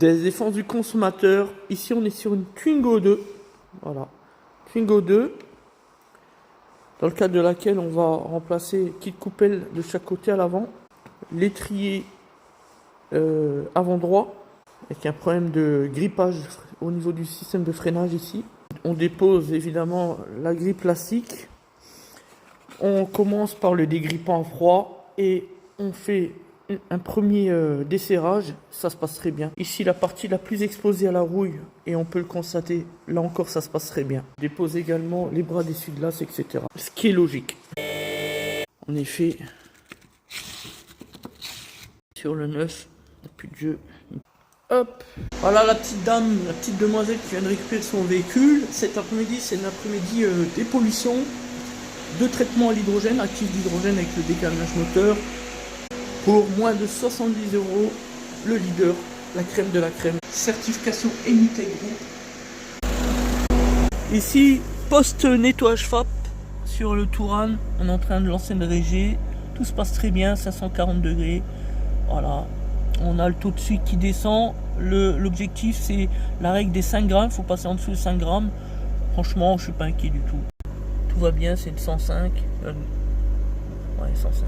Des défenses du consommateur. Ici, on est sur une Twingo 2. Voilà. Twingo 2. Dans le cadre de laquelle on va remplacer kit coupelle de chaque côté à l'avant. L'étrier avant droit. Avec un problème de grippage au niveau du système de freinage ici. On dépose évidemment la grille plastique. On commence par le dégrippant à froid et on fait un premier desserrage. Ça se passe très bien. Ici, la partie la plus exposée à la rouille, et on peut le constater, là encore ça se passe très bien. On dépose également les bras d'essuie-glace, etc. Ce qui est logique. En effet, sur le neuf, il n'y a plus de jeu. Hop, voilà la petite dame, la petite demoiselle qui vient de récupérer son véhicule. Cet après-midi, c'est un après-midi dépollution, de traitement à l'hydrogène, actif d'hydrogène avec le décalage moteur. Pour moins de 70 €, le leader, la crème de la crème. Certification Emitec Group. Ici, post-nettoyage FAP sur le Touran. On est en train de lancer une régée. Tout se passe très bien, 540 degrés. Voilà. On a le taux de suite qui descend. L'objectif, c'est la règle des 5 grammes. Il faut passer en dessous de 5 grammes. Franchement, je suis pas inquiet du tout. Tout va bien, c'est une 105. Ouais, 105.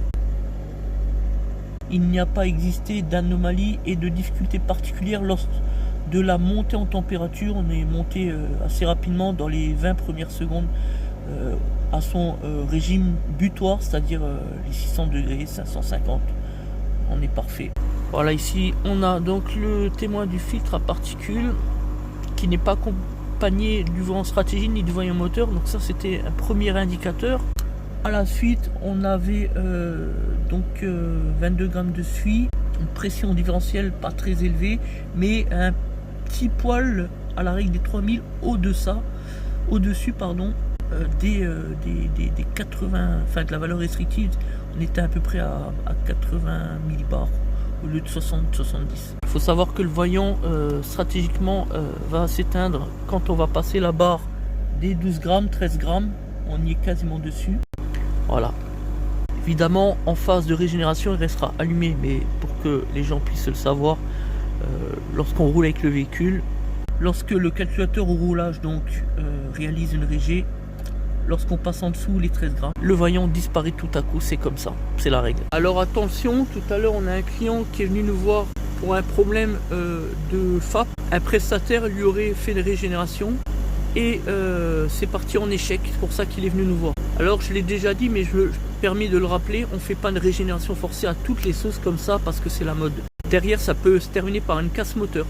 Il n'y a pas existé d'anomalie et de difficultés particulières lors de la montée en température. On est monté assez rapidement dans les 20 premières secondes à son régime butoir, c'est-à-dire les 600 degrés, 550. On est parfait. Voilà, ici on a donc le témoin du filtre à particules qui n'est pas accompagné du voyant stratégie ni du voyant moteur. Donc ça, c'était un premier indicateur. À la suite, on avait 22 grammes de suie, une pression différentielle pas très élevée, mais un petit poil à la règle des 3000 au-dessus des 80, enfin de la valeur restrictive. On était à peu près à 80 millibars au lieu de 60-70. Il faut savoir que le voyant stratégiquement va s'éteindre quand on va passer la barre des 12 grammes, 13 grammes. On y est quasiment dessus. Voilà. Évidemment, en phase de régénération, il restera allumé, mais pour que les gens puissent le savoir, lorsqu'on roule avec le véhicule, lorsque le calculateur au roulage réalise une régée, lorsqu'on passe en dessous les 13 grammes, le voyant disparaît tout à coup, c'est comme ça, c'est la règle. Alors attention, tout à l'heure on a un client qui est venu nous voir pour un problème de FAP. Un prestataire lui aurait fait une régénération et c'est parti en échec, c'est pour ça qu'il est venu nous voir. Alors je l'ai déjà dit, mais je me permets de le rappeler, on ne fait pas une régénération forcée à toutes les sauces comme ça parce que c'est la mode. Derrière, ça peut se terminer par une casse moteur.